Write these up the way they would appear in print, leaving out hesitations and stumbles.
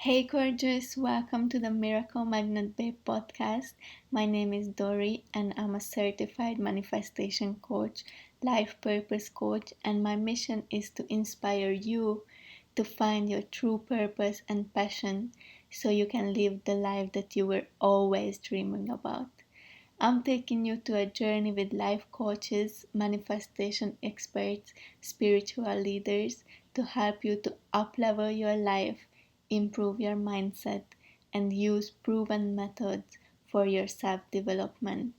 Hey gorgeous, welcome to the Miracle Magnet Babe podcast. My name is Dori and I'm a certified manifestation coach, life purpose coach, and my mission is to inspire you to find your true purpose and passion so you can live the life that you were always dreaming about. I'm taking you to a journey with life coaches, manifestation experts, spiritual leaders to help you to uplevel your life, improve your mindset, and use proven methods for your self development.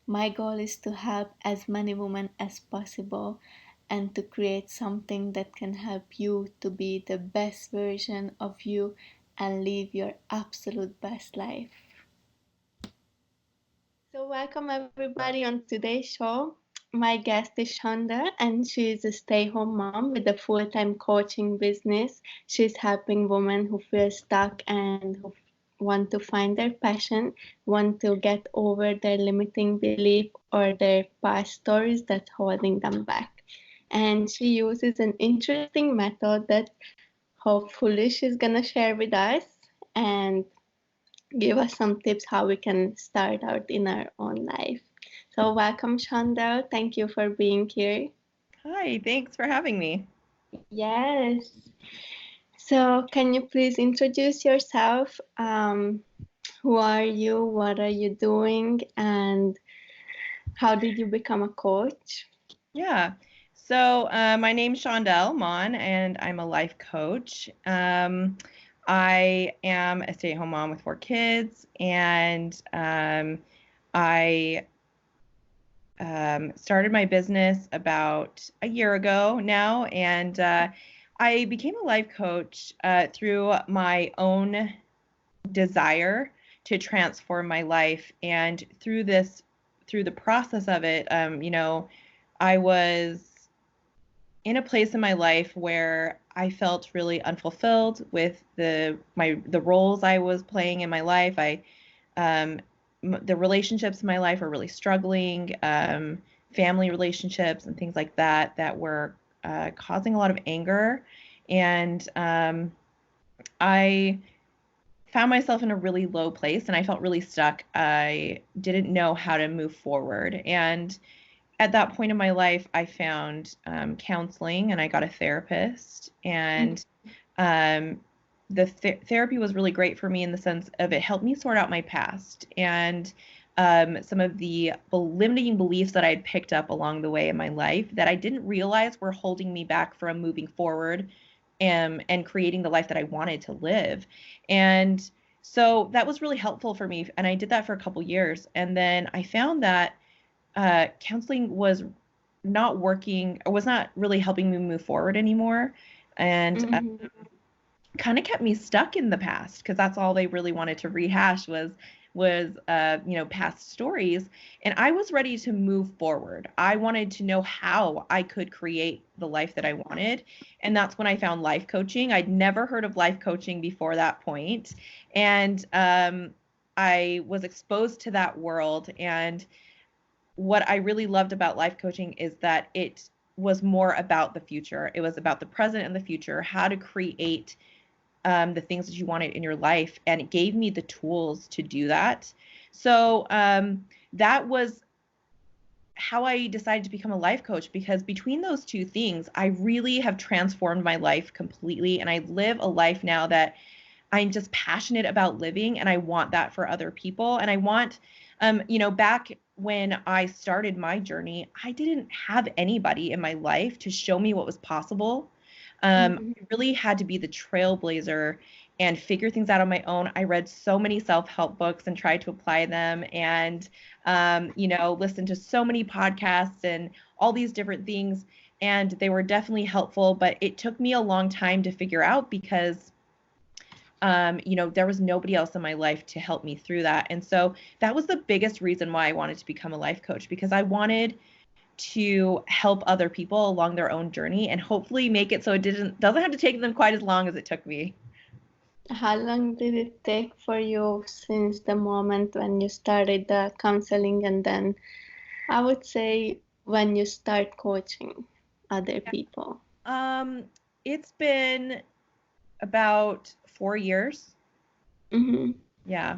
My goal is to help as many women as possible and to create something that can help you to be the best version of you and live your absolute best life. So, welcome everybody on today's show. My guest is Chaundell, and she is a stay home mom with a full time coaching business. She's helping women who feel stuck and who want to find their passion, want to get over their limiting belief or their past stories that's holding them back. And she uses an interesting method that hopefully she's gonna share with us. And give us some tips how we can start out in our own life. So welcome, Chaundell. Thank you for being here. Hi, thanks for having me. Yes. So can you please introduce yourself? Who are you? What are you doing? And how did you become a coach? Yeah. So my name's Chaundell Monn, and I'm a life coach. I am a stay-at-home mom with 4 kids, and I started my business about a year ago now, and I became a life coach through my own desire to transform my life, and through the process of it, I was in a place in my life where I felt really unfulfilled with the roles I was playing in my life. Um, the relationships in my life were really struggling, family relationships and things like that were causing a lot of anger, and I found myself in a really low place and I felt really stuck. I didn't know how to move forward. And at that point in my life, I found counseling and I got a therapist. And um, the therapy was really great for me in the sense of it helped me sort out my past and some of the limiting beliefs that I had picked up along the way in my life that I didn't realize were holding me back from moving forward and creating the life that I wanted to live. And so that was really helpful for me. And I did that for a couple years. And then I found that counseling was not working, or was not really helping me move forward anymore. And Mm-hmm. kind of kept me stuck in the past because that's all they really wanted to rehash was past stories, and I was ready to move forward. I wanted to know how I could create the life that I wanted, and that's when I found life coaching. I'd never heard of life coaching before that point, and I was exposed to that world. And what I really loved about life coaching is that it was more about the future. It was about the present and the future, how to create the things that you wanted in your life, and it gave me the tools to do that. So that was how I decided to become a life coach, because between those two things, I really have transformed my life completely, and I live a life now that I'm just passionate about living, and I want that for other people. And I want, back when I started my journey, I didn't have anybody in my life to show me what was possible. Mm-hmm. I really had to be the trailblazer and figure things out on my own. I read so many self-help books and tried to apply them, and listened to so many podcasts and all these different things. And they were definitely helpful, but it took me a long time to figure out because there was nobody else in my life to help me through that. And so that was the biggest reason why I wanted to become a life coach, because I wanted to help other people along their own journey and hopefully make it so it doesn't have to take them quite as long as it took me. How long did it take for you since the moment when you started the counseling and then I would say when you start coaching other people? It's been about 4 years. Mm-hmm. Yeah.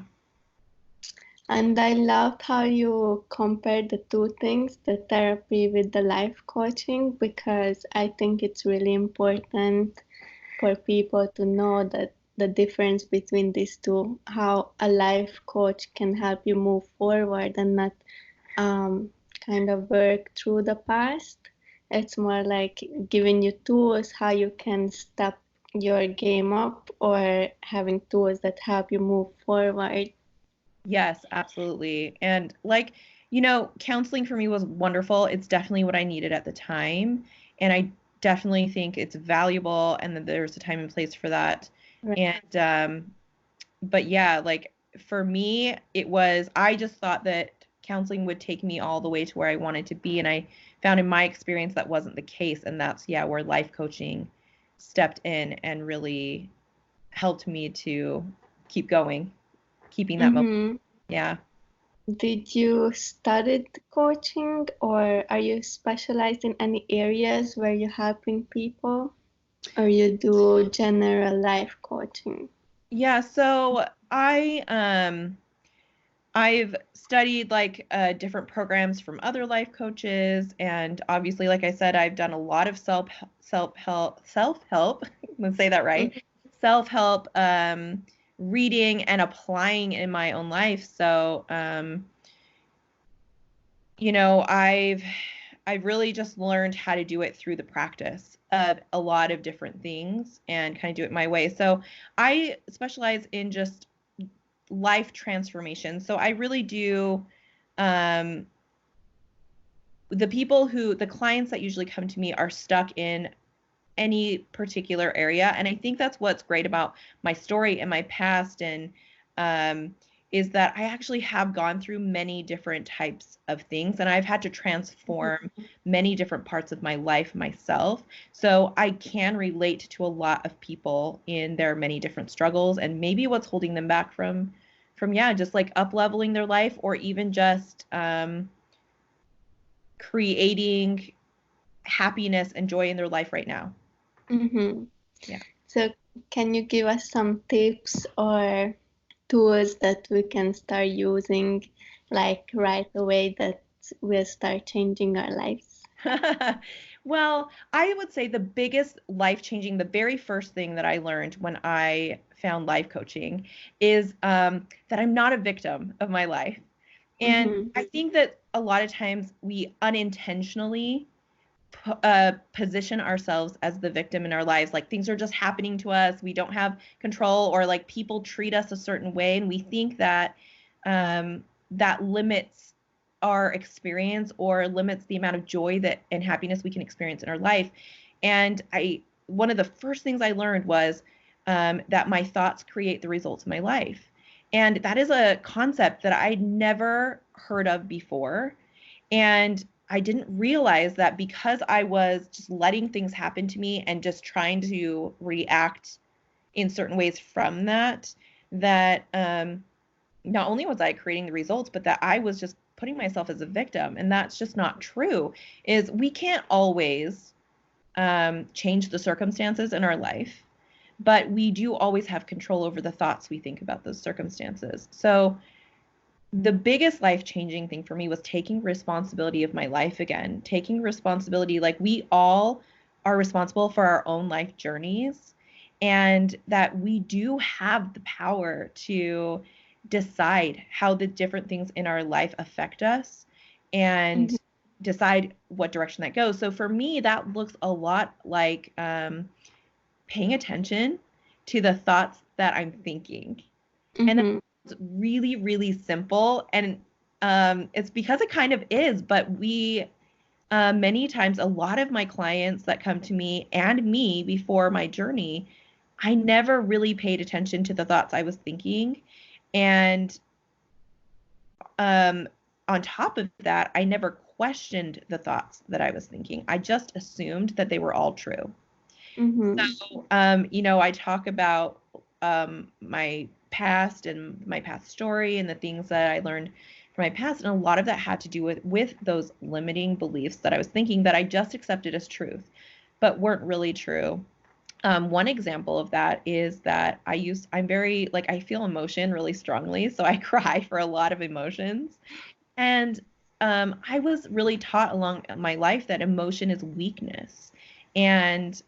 And I loved how you compared the two things, the therapy with the life coaching, because I think it's really important for people to know that the difference between these two, how a life coach can help you move forward and not um, kind of work through the past. It's more like giving you tools how you can step your game up or having tools that help you move forward. Yes, absolutely. And like, counseling for me was wonderful. It's definitely what I needed at the time. And I definitely think it's valuable and that there's a time and place for that. Right. And but yeah, like for me, I just thought that counseling would take me all the way to where I wanted to be. And I found in my experience that wasn't the case. And that's, yeah, where life coaching stepped in and really helped me to keep going, keeping that momentum. Mm-hmm. Yeah. Did you study coaching or are you specialized in any areas where you're helping people or you do general life coaching? Yeah, so I've studied like different programs from other life coaches, and obviously, like I said, I've done a lot of self help. Let's say that right. Self help reading and applying in my own life. So I've really just learned how to do it through the practice of a lot of different things and kind of do it my way. So I specialize in just life transformation. So I really do um the clients that usually come to me are stuck in any particular area. And I think that's what's great about my story and my past and is that I actually have gone through many different types of things and I've had to transform many different parts of my life myself. So I can relate to a lot of people in their many different struggles and maybe what's holding them back from yeah, just like up leveling their life or even just creating happiness and joy in their life right now. Mm-hmm. Yeah. So, can you give us some tips or tools that we can start using like right away that will start changing our lives? Well, I would say the biggest life changing, the very first thing that I learned when I found life coaching is that I'm not a victim of my life. And Mm-hmm. I think that a lot of times we unintentionally position ourselves as the victim in our lives. Like things are just happening to us. We don't have control, or like people treat us a certain way, and we think that that limits our experience or limits the amount of joy that and happiness we can experience in our life. And one of the first things I learned was that my thoughts create the results of my life. And that is a concept that I'd never heard of before. And I didn't realize that because I was just letting things happen to me and just trying to react in certain ways from that, that not only was I creating the results, but that I was just putting myself as a victim. And that's just not true. Is we can't always change the circumstances in our life, but we do always have control over the thoughts we think about those circumstances. So the biggest life-changing thing for me was taking responsibility of my life again, taking responsibility, like we all are responsible for our own life journeys, and that we do have the power to decide how the different things in our life affect us and Mm-hmm. decide what direction that goes. So for me, that looks a lot like paying attention to the thoughts that I'm thinking. And Mm-hmm. it's really, really simple. And it's because it kind of is, but many times, a lot of my clients that come to me and me before my journey, I never really paid attention to the thoughts I was thinking. And um, on top of that, I never questioned the thoughts that I was thinking. I just assumed that they were all true. Mm-hmm. So, I talk about my past and my past story and the things that I learned from my past, and a lot of that had to do with those limiting beliefs that I was thinking that I just accepted as truth, but weren't really true. One example of that is that I'm very, like, I feel emotion really strongly, so I cry for a lot of emotions. And I was really taught along my life that emotion is weakness. And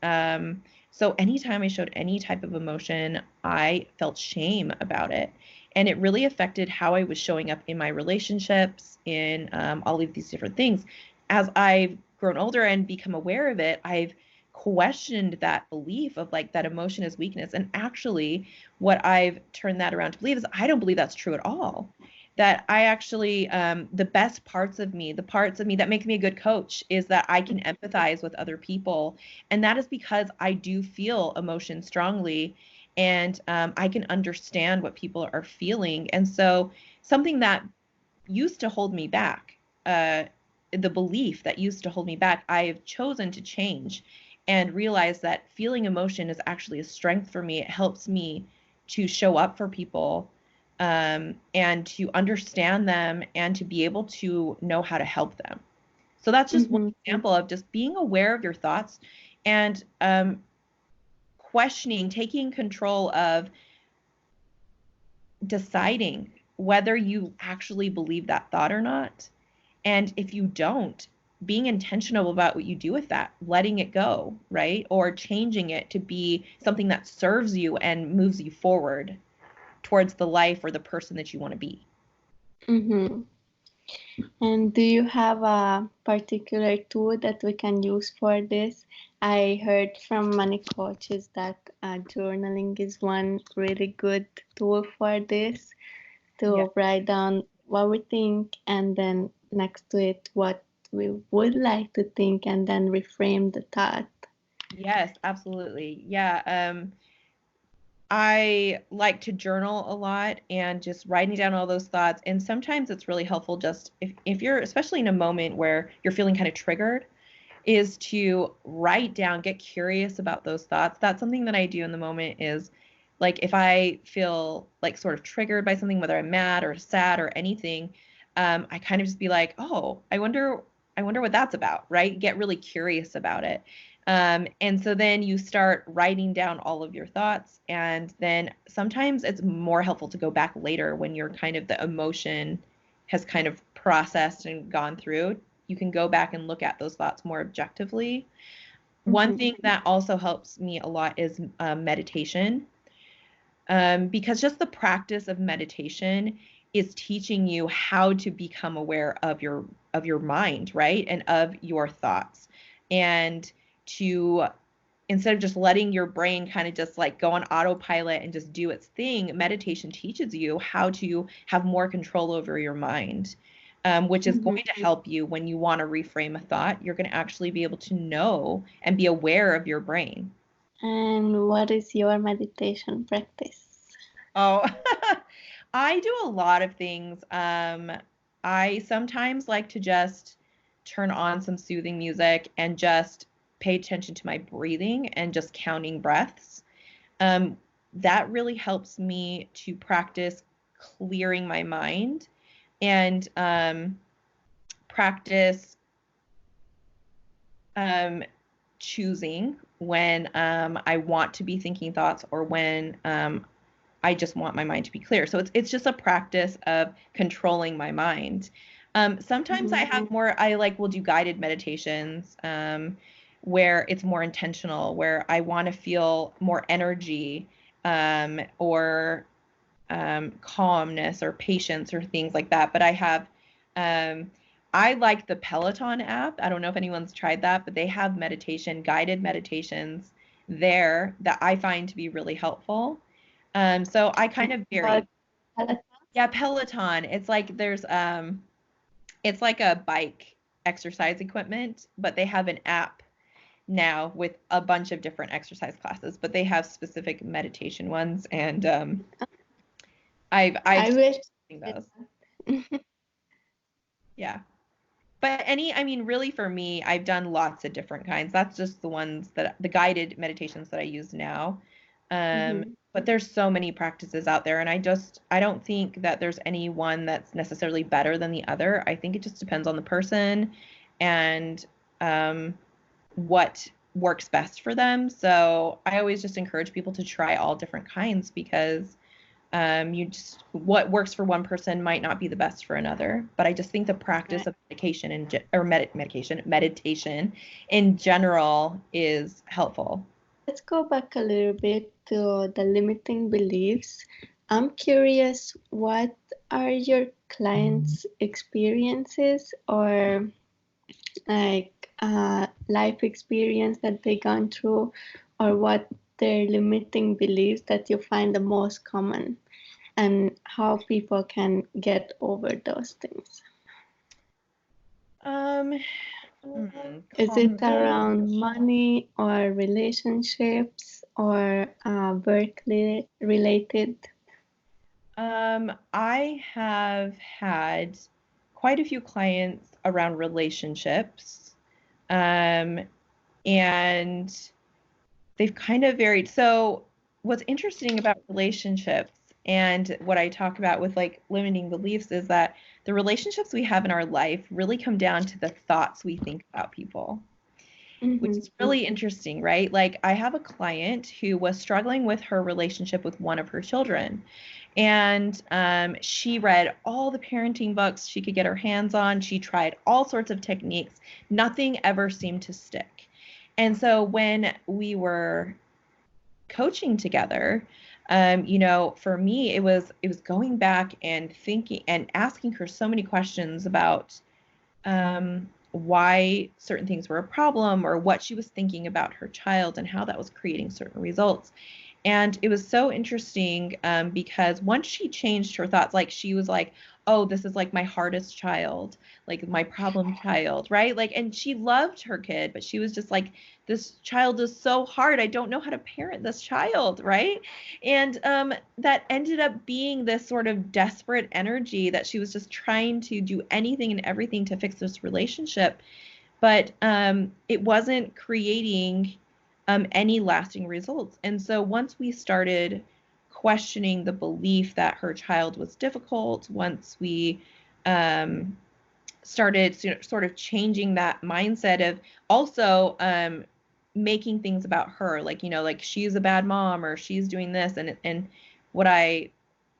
so anytime I showed any type of emotion, I felt shame about it. And it really affected how I was showing up in my relationships, in all of these different things. As I've grown older and become aware of it, I've questioned that belief of like that emotion is weakness. And actually, what I've turned that around to believe is I don't believe that's true at all. That I actually, the best parts of me, the parts of me that make me a good coach, is that I can empathize with other people. And that is because I do feel emotion strongly, and I can understand what people are feeling. And so something that used to hold me back, the belief that used to hold me back, I have chosen to change and realize that feeling emotion is actually a strength for me. It helps me to show up for people, and to understand them and to be able to know how to help them. So that's just one Mm-hmm. example of just being aware of your thoughts and questioning, taking control of deciding whether you actually believe that thought or not. And if you don't, being intentional about what you do with that, letting it go, right? Or changing it to be something that serves you and moves you forward towards the life or the person that you want to be. Mm-hmm. And do you have a particular tool that we can use for this? I heard from many coaches that journaling is one really good tool for this, Yeah. to write down what we think and then next to it what we would like to think and then reframe the thought. Yes, absolutely. Yeah. I like to journal a lot and just writing down all those thoughts. And sometimes it's really helpful just if you're, especially in a moment where you're feeling kind of triggered, is to write down, get curious about those thoughts. That's something that I do in the moment is like if I feel like sort of triggered by something, whether I'm mad or sad or anything, I kind of just be like, oh, I wonder what that's about, right? Get really curious about it. And so then you start writing down all of your thoughts. And then sometimes it's more helpful to go back later when you're kind of the emotion has kind of processed and gone through. You can go back and look at those thoughts more objectively. One Mm-hmm. thing that also helps me a lot is meditation, because just the practice of meditation is teaching you how to become aware of your mind, right? And of your thoughts. And to instead of just letting your brain kind of just like go on autopilot and just do its thing, meditation teaches you how to have more control over your mind, which is Mm-hmm. going to help you when you want to reframe a thought. You're going to actually be able to know and be aware of your brain. And what is your meditation practice? Oh, I do a lot of things. I sometimes like to just turn on some soothing music and just pay attention to my breathing and just counting breaths. Um, that really helps me to practice clearing my mind and practice um, choosing when I want to be thinking thoughts or when I just want my mind to be clear. So it's just a practice of controlling my mind. Sometimes I Mm-hmm. have more, I like will do guided meditations, where it's more intentional, where I want to feel more energy, or calmness or patience or things like that. But um, I like the Peloton app. I don't know if anyone's tried that, but they have guided meditations there that I find to be really helpful. So I kind of About vary. Yeah, Peloton. It's like a bike exercise equipment, but they have an app now with a bunch of different exercise classes, but they have specific meditation ones, and I've I wish seen it. those. Yeah. But I mean, really for me, I've done lots of different kinds. That's just the guided meditations that I use now. Mm-hmm. But there's so many practices out there, and I don't think that there's any one that's necessarily better than the other. I think it just depends on the person and um, what works best for them. So I always just encourage people to try all different kinds because what works for one person might not be the best for another. But I just think the practice of meditation in general is helpful. Let's go back a little bit to the limiting beliefs. I'm curious, what are your clients' experiences or like life experience that they gone through, or what their limiting beliefs that you find the most common, and how people can get over those things? Um, Is it around money or relationships or work related? I have had quite a few clients around relationships. Um, and they've kind of varied. So what's interesting about relationships and what I talk about with like limiting beliefs is that the relationships we have in our life really come down to the thoughts we think about people, which is really interesting, right? Like I have a client who was struggling with her relationship with one of her children. And she read all the parenting books she could get her hands on. She tried all sorts of techniques. Nothing ever seemed to stick. And so when we were coaching together, for me, it was going back and thinking and asking her so many questions about why certain things were a problem or what she was thinking about her child and how that was creating certain results. And it was so interesting because once she changed her thoughts, like she was like, oh, this is like my hardest child, like my problem child, right? Like, and she loved her kid, but she was just like, this child is so hard. I don't know how to parent this child, right? And that ended up being this sort of desperate energy that she was just trying to do anything and everything to fix this relationship. But it wasn't creating any lasting results. And so once we started questioning the belief that her child was difficult, once we started sort of changing that mindset of also making things about her, like, like she's a bad mom or she's doing this. And what I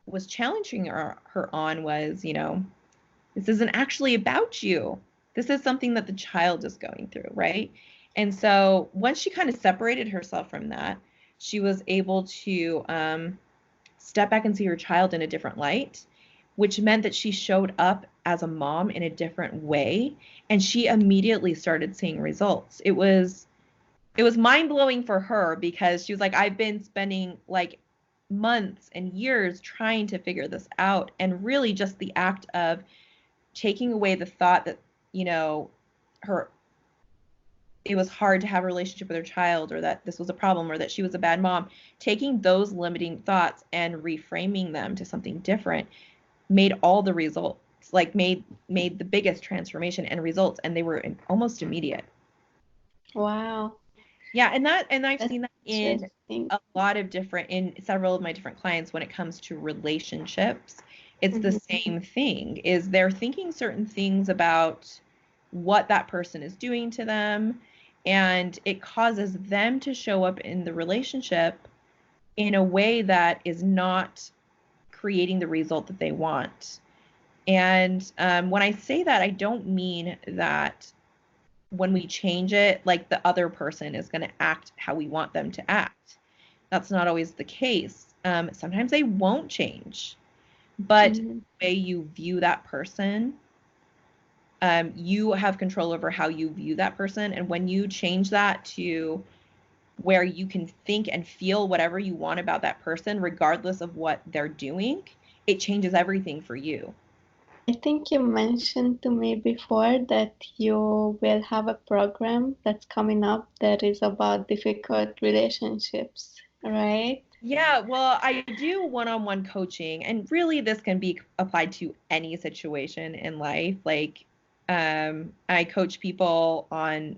was challenging her on was, this isn't actually about you. This is something that the child is going through, right? And so once she kind of separated herself from that, she was able to step back and see her child in a different light, which meant that she showed up as a mom in a different way, and she immediately started seeing results. It was mind-blowing for her because she was like, I've been spending like months and years trying to figure this out, and really just the act of taking away the thought that, her it was hard to have a relationship with her child, or that this was a problem, or that she was a bad mom, taking those limiting thoughts and reframing them to something different made all the results, like made the biggest transformation and results, and they were almost immediate. Wow. Yeah, and I've That's seen that in interesting. in several of my different clients when it comes to relationships. It's the same thing, is they're thinking certain things about what that person is doing to them, and it causes them to show up in the relationship in a way that is not creating the result that they want. And when I say that, I don't mean that when we change it, like the other person is going to act how we want them to act. That's not always the case. Sometimes they won't change, but the way you view that person, you have control over how you view that person. And when you change that to where you can think and feel whatever you want about that person, regardless of what they're doing, it changes everything for you. I think you mentioned to me before that you will have a program that's coming up that is about difficult relationships, right? Yeah, well, I do one-on-one coaching, and really this can be applied to any situation in life. Like, I coach people on,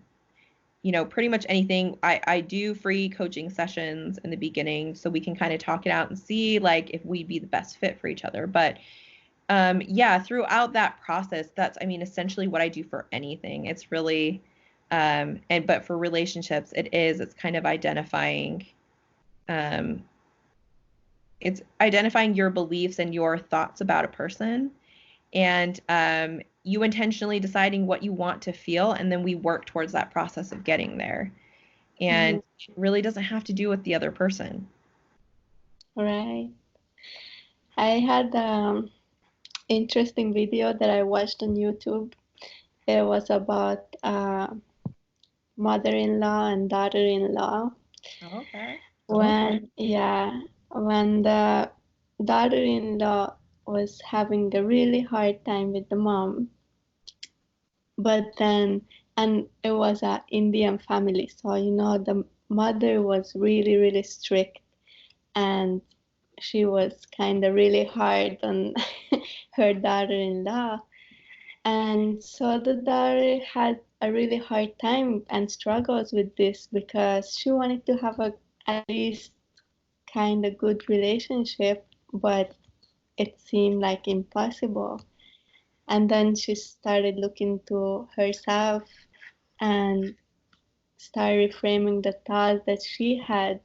pretty much anything. I do free coaching sessions in the beginning so we can kind of talk it out and see like if we'd be the best fit for each other. But yeah, throughout that process, that's, I mean, essentially what I do for anything. It's really But for relationships, it's kind of um, it's identifying your beliefs and your thoughts about a person, and you intentionally deciding what you want to feel, and then we work towards that process of getting there. And it really doesn't have to do with the other person. Right. I had interesting video that I watched on YouTube. It was about mother-in-law and daughter-in-law. Okay. When the daughter-in-law was having a really hard time with the mom, but then, and it was a Indian family, so the mother was really, really strict, and she was kind of really hard on her daughter-in-law. And so the daughter had a really hard time and struggles with this because she wanted to have a at least kind of good relationship, but it seemed like impossible. And then she started looking to herself and started reframing the thoughts that she had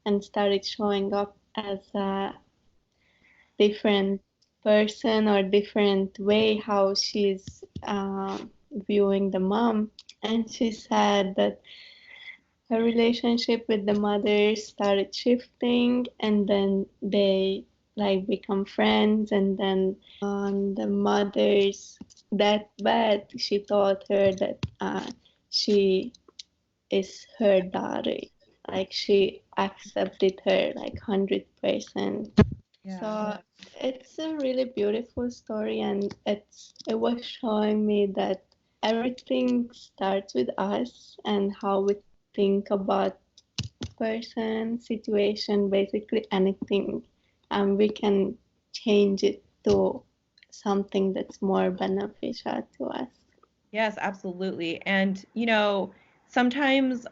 and started showing up as a different person or different way how she's viewing the mom. And she said that her relationship with the mother started shifting, and then they like become friends. And then on the mother's deathbed, she told her that she is her daughter. Like she accepted her like 100%. Yeah. So it's a really beautiful story, and it was showing me that everything starts with us and how we think about person, situation, basically anything, and we can change it to something that's more beneficial to us. Yes, absolutely. And, sometimes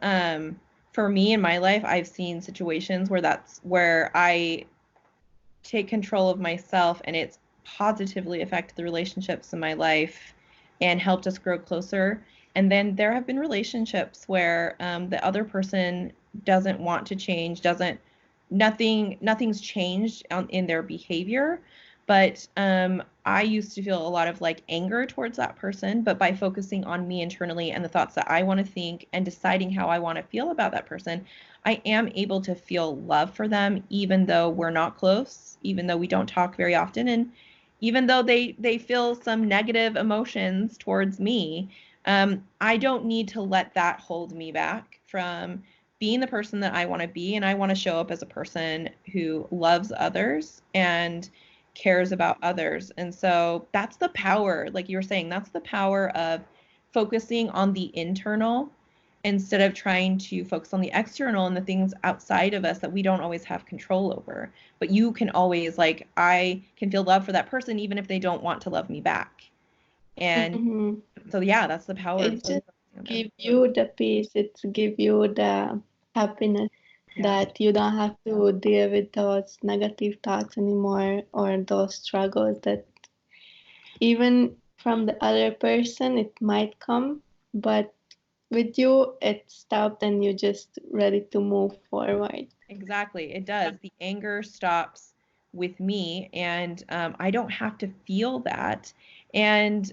for me in my life, I've seen situations where that's where I take control of myself and it's positively affected the relationships in my life and helped us grow closer. And then there have been relationships where the other person doesn't want to change, doesn't nothing's changed in their behavior. But I used to feel a lot of like anger towards that person, but by focusing on me internally and the thoughts that I want to think and deciding how I want to feel about that person, I am able to feel love for them, even though we're not close, even though we don't talk very often, and even though they feel some negative emotions towards me. I don't need to let that hold me back from being the person that I want to be, and I want to show up as a person who loves others and cares about others. And so that's the power, like you were saying, that's the power of focusing on the internal instead of trying to focus on the external and the things outside of us that we don't always have control over. But you can always, like, I can feel love for that person even if they don't want to love me back. And Mm-hmm. so, yeah, that's the power of It focusing just on them. give you the peace. It give you the happiness Yeah. that you don't have to deal with those negative thoughts anymore or those struggles that even from the other person it might come, but with you it stopped and you're just ready to move forward. Exactly. It does. The anger stops with me, and I don't have to feel that. And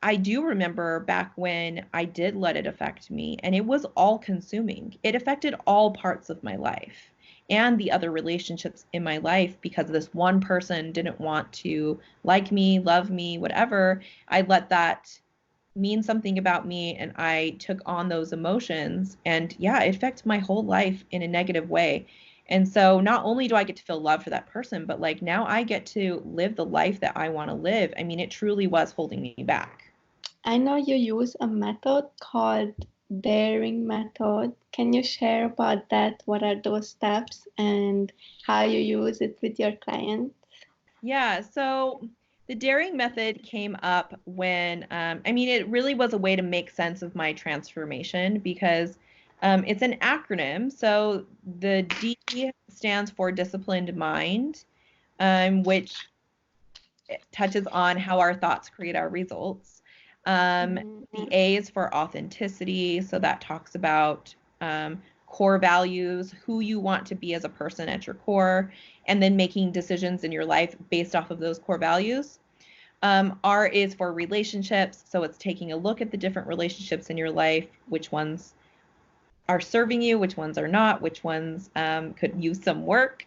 I do remember back when I did let it affect me, and it was all consuming. It affected all parts of my life and the other relationships in my life because this one person didn't want to like me, love me, whatever. I let that mean something about me and I took on those emotions, and yeah, it affects my whole life in a negative way. And so not only do I get to feel love for that person, but like now I get to live the life that I want to live. I mean, it truly was holding me back. I know you use a method called daring method. Can you share about that? What are those steps and how you use it with your clients? Yeah, so the daring method came up when, I mean, it really was a way to make sense of my transformation because it's an acronym. So the D stands for disciplined mind, which touches on how our thoughts create our results. The A is for authenticity. So that talks about core values, who you want to be as a person at your core, and then making decisions in your life based off of those core values. R is for relationships. So it's taking a look at the different relationships in your life, which ones are serving you, which ones are not, which ones could use some work,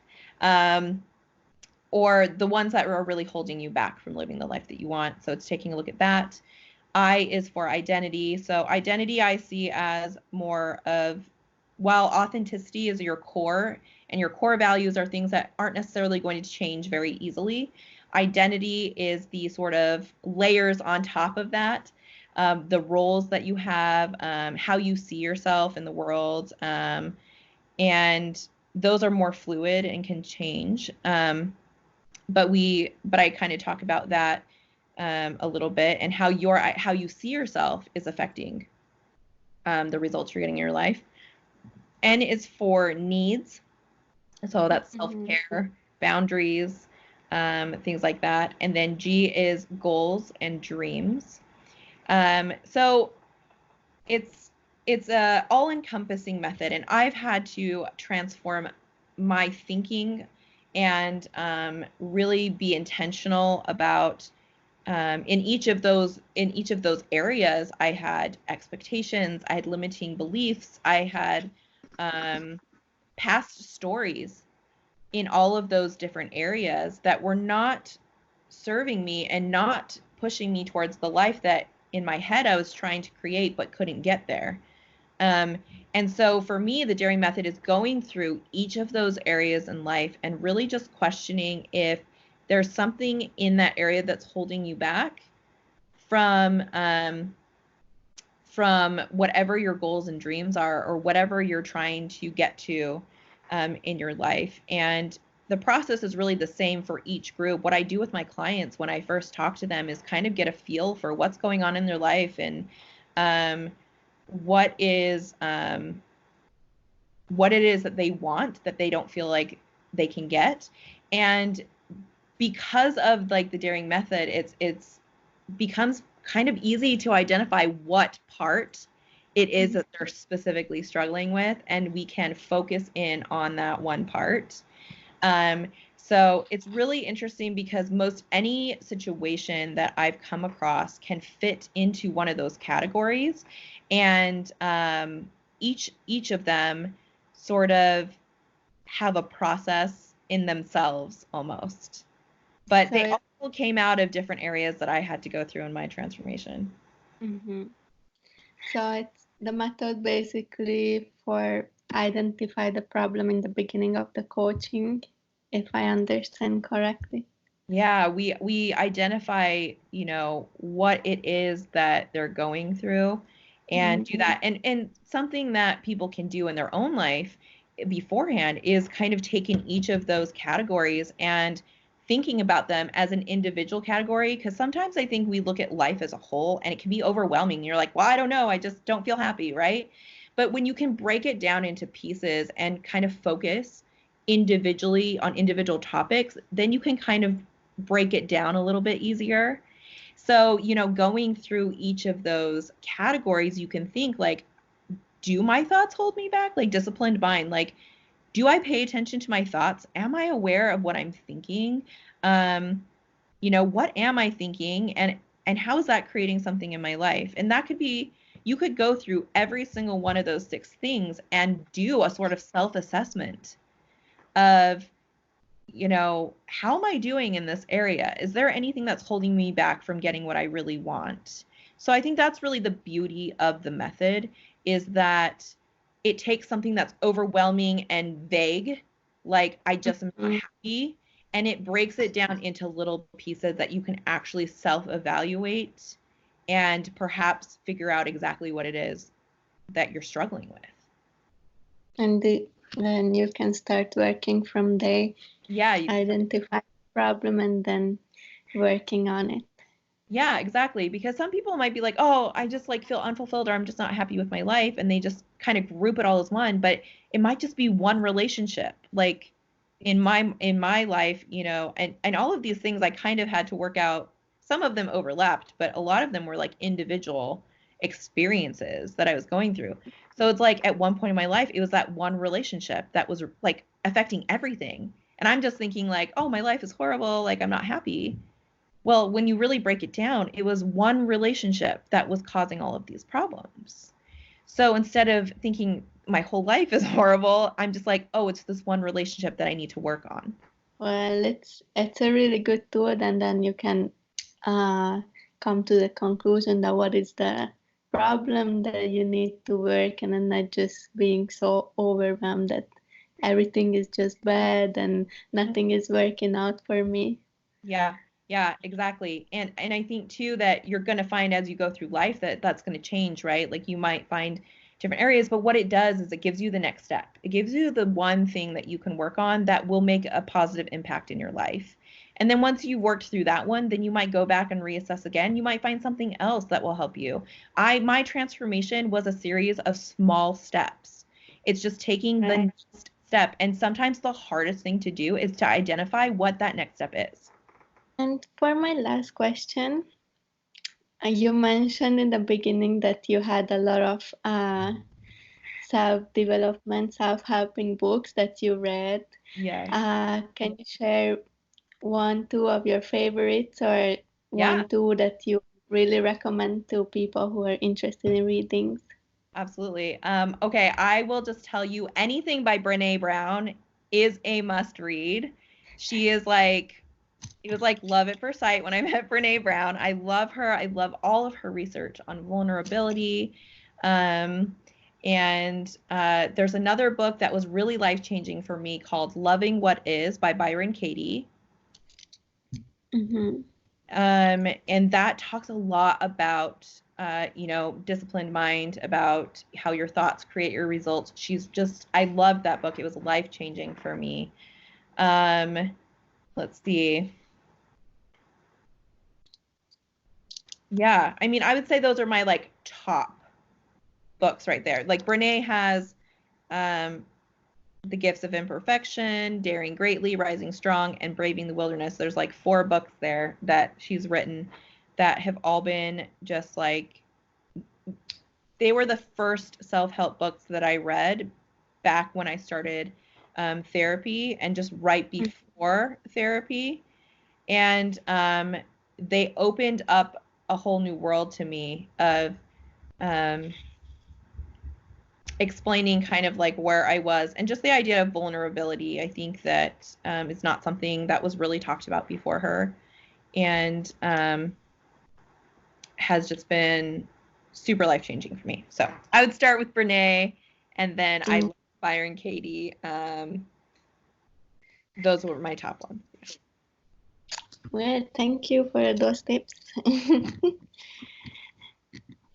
or the ones that are really holding you back from living the life that you want. So it's taking a look at that. I is for identity. So identity I see as more of, while authenticity is your core and your core values are things that aren't necessarily going to change very easily, identity is the sort of layers on top of that, the roles that you have, how you see yourself in the world, and those are more fluid and can change. But I kind of talk about that a little bit, and how you see yourself is affecting the results you're getting in your life. N is for needs. So that's self-care, boundaries, things like that. And then G is goals and dreams. So it's a all-encompassing method, and I've had to transform my thinking and really be intentional about in each of those areas. I had expectations, I had limiting beliefs, I had past stories in all of those different areas that were not serving me and not pushing me towards the life that in my head I was trying to create but couldn't get there. And so for me, the daring method is going through each of those areas in life and really just questioning if there's something in that area that's holding you back from whatever your goals and dreams are, or whatever you're trying to get to in your life. And the process is really the same for each group. What I do with my clients when I first talk to them is kind of get a feel for what's going on in their life, and what it is that they want that they don't feel like they can get. And because of like the daring method, it's becomes kind of easy to identify what part it is that they're specifically struggling with, and we can focus in on that one part. So it's really interesting because most any situation that I've come across can fit into one of those categories, and each of them sort of have a process in themselves almost, but So they all came out of different areas that I had to go through in my transformation. So it's the method basically for identify the problem in the beginning of the coaching, if I understand correctly. Yeah, we identify, what it is that they're going through, and do that. And something that people can do in their own life beforehand is kind of taking each of those categories and thinking about them as an individual category, because sometimes I think we look at life as a whole and it can be overwhelming. You're like, well, I don't know, I just don't feel happy, right? But when you can break it down into pieces and kind of focus individually on individual topics, then you can kind of break it down a little bit easier. So, going through each of those categories, you can think like, do my thoughts hold me back? Like disciplined mind, like, do I pay attention to my thoughts? Am I aware of what I'm thinking? What am I thinking? And how is that creating something in my life? And that could be, you could go through every single one of those 6 things and do a sort of self-assessment of, how am I doing in this area? Is there anything that's holding me back from getting what I really want? So I think that's really the beauty of the method, is that it takes something that's overwhelming and vague, like I just am not happy, and it breaks it down into little pieces that you can actually self-evaluate and perhaps figure out exactly what it is that you're struggling with. And then you can start working from there. Yeah. Identify the problem and then working on it. Yeah, exactly. Because some people might be like, oh, I just like feel unfulfilled, or I'm just not happy with my life. And they just kind of group it all as one, but it might just be one relationship. Like in my life, and all of these things I kind of had to work out some of them overlapped, but a lot of them were like individual experiences that I was going through. So it's like at one point in my life, it was that one relationship that was like affecting everything. And I'm just thinking like, oh, my life is horrible, like I'm not happy. Well, when you really break it down, it was one relationship that was causing all of these problems. So instead of thinking my whole life is horrible, I'm just like, oh, it's this one relationship that I need to work on. Well, it's a really good tool, and then you can uh, come to the conclusion that what is the problem that you need to work, and then not just being so overwhelmed that everything is just bad and nothing is working out for me. Yeah. Yeah, exactly. And I think too that you're going to find as you go through life that that's going to change, right? Like you might find different areas, but what it does is it gives you the next step. It gives you the one thing that you can work on that will make a positive impact in your life. And then once you've worked through that one, then you might go back and reassess again. You might find something else that will help you. My transformation was a series of small steps. It's just taking the Right. next step. And sometimes the hardest thing to do is to identify what that next step is. And for my last question, you mentioned in the beginning that you had a lot of self-development, self-helping books that you read. Yes. Can you share one, two of your favorites, or Yeah, one, two that you really recommend to people who are interested in readings? absolutely. Okay, I will just tell you anything by Brene Brown is a must read. She is like, it was like love at first sight when I met Brene Brown. I love her. I love all of her research on vulnerability. Um, and there's another book that was really life changing for me called Loving What Is by Byron Katie. Mm-hmm. And that talks a lot about, disciplined mind, about how your thoughts create your results. I loved that book. It was life changing for me. Um, let's see. Yeah, I mean, I would say those are my like top books right there. Like Brene has um, The Gifts of Imperfection, Daring Greatly, Rising Strong, and Braving the Wilderness. There's like 4 books there that she's written that have all been just like they were the first self-help books that I read back when I started therapy and just right before therapy. And they opened up a whole new world to me of um, explaining kind of like where I was and just the idea of vulnerability. I think that is not something that was really talked about before her and has just been super life changing for me. So I would start with Brene and then I love Byron Katie. Those were my top ones. Well, thank you for those tips.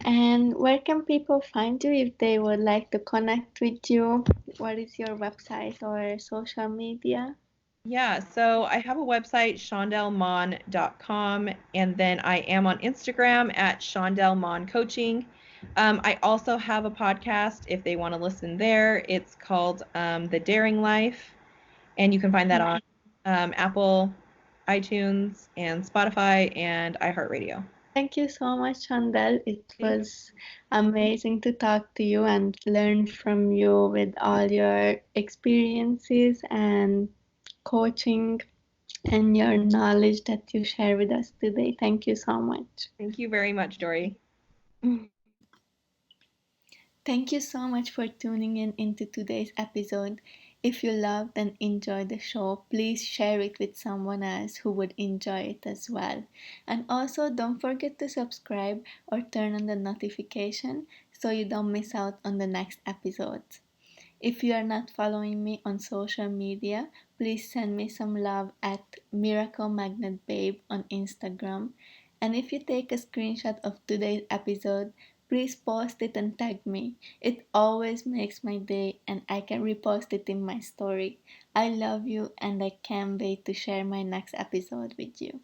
And where can people find you if they would like to connect with you? What is your website or social media? Yeah, so I have a website, chaundellmonn.com, and then I am on Instagram at Chaundell Monn Coaching. I also have a podcast if they want to listen there. It's called The Daring Life, and you can find that on Apple, iTunes, and Spotify, and iHeartRadio. Thank you so much, Chaundell. It Thank you. was amazing to talk to you and learn from you with all your experiences and coaching and your knowledge that you share with us today. Thank you so much. Thank you very much, Dory. Thank you so much for tuning in into today's episode. If you loved and enjoyed the show, please share it with someone else who would enjoy it as well. And also, don't forget to subscribe or turn on the notification so you don't miss out on the next episodes. If you are not following me on social media, please send me some love at Miracle Magnet Babe on Instagram. And if you take a screenshot of today's episode, please post it and tag me. It always makes my day and I can repost it in my story. I love you and I can't wait to share my next episode with you.